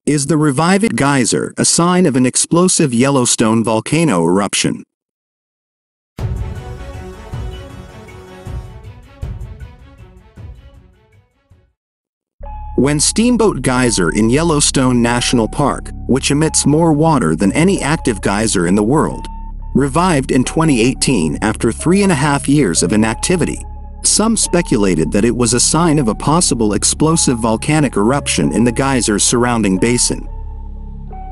Is the revived geyser a sign of an explosive Yellowstone volcano eruption? When Steamboat Geyser in Yellowstone National Park, which emits more water than any active geyser in the world, revived in 2018 after 3.5 years of inactivity, some speculated that it was a sign of a possible explosive volcanic eruption in the geyser's surrounding basin.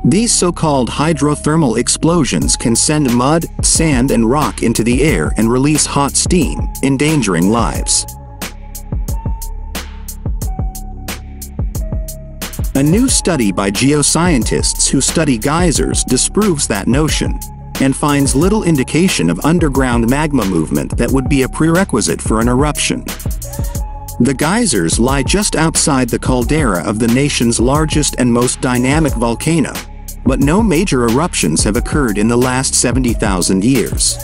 These so-called hydrothermal explosions can send mud, sand, and rock into the air and release hot steam, endangering lives. A new study by geoscientists who study geysers disproves that notion, and finds little indication of underground magma movement that would be a prerequisite for an eruption. The geysers lie just outside the caldera of the nation's largest and most dynamic volcano, but no major eruptions have occurred in the last 70,000 years.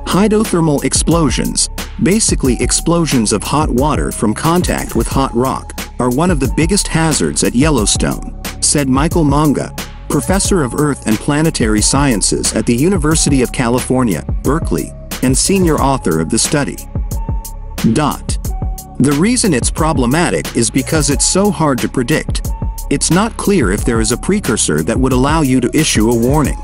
Hydrothermal explosions, basically explosions of hot water from contact with hot rock, are one of the biggest hazards at Yellowstone, said Michael Monga, professor of Earth and Planetary Sciences at the University of California, Berkeley, and senior author of the study. The reason it's problematic is because it's so hard to predict. It's not clear if there is a precursor that would allow you to issue a warning.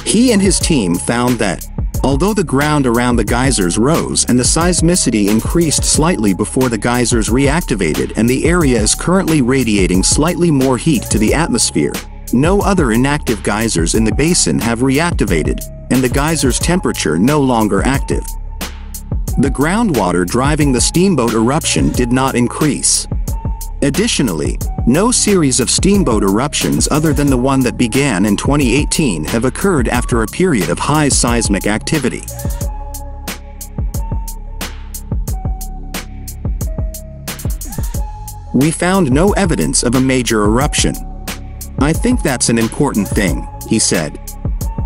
He and his team found that, although the ground around the geysers rose and the seismicity increased slightly before the geysers reactivated and the area is currently radiating slightly more heat to the atmosphere, no other inactive geysers in the basin have reactivated, and the geyser's temperature no longer active. The groundwater driving the steamboat eruption did not increase. Additionally, no series of steamboat eruptions other than the one that began in 2018 have occurred after a period of high seismic activity. We found no evidence of a major eruption. I think that's an important thing, he said.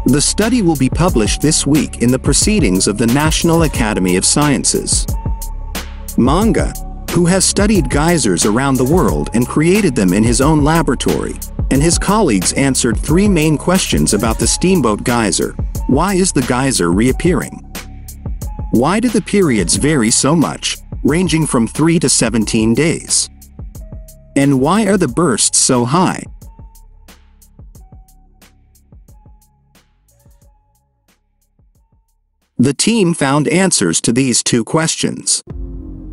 The study will be published this week in the Proceedings of the National Academy of Sciences. Monga, who has studied geysers around the world and created them in his own laboratory, and his colleagues answered 3 main questions about the Steamboat Geyser. Why is the geyser reappearing? Why do the periods vary so much, ranging from 3 to 17 days? And why are the bursts so high? The team found answers to these 2 questions.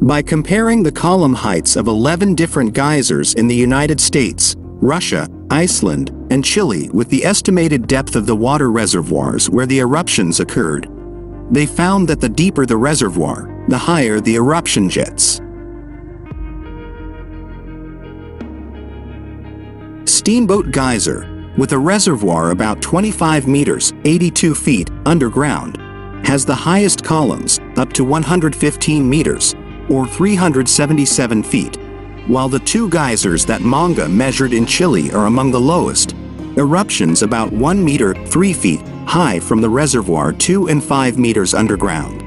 By comparing the column heights of 11 different geysers in the United States, Russia, Iceland, and Chile with the estimated depth of the water reservoirs where the eruptions occurred, they found that the deeper the reservoir, the higher the eruption jets. Steamboat Geyser, with a reservoir about 25 meters, 82 feet, underground, has the highest columns, up to 115 meters, or 377 feet, while the 2 geysers that Monga measured in Chile are among the lowest, eruptions about 1 meter, 3 feet, high from the reservoir 2 and 5 meters underground.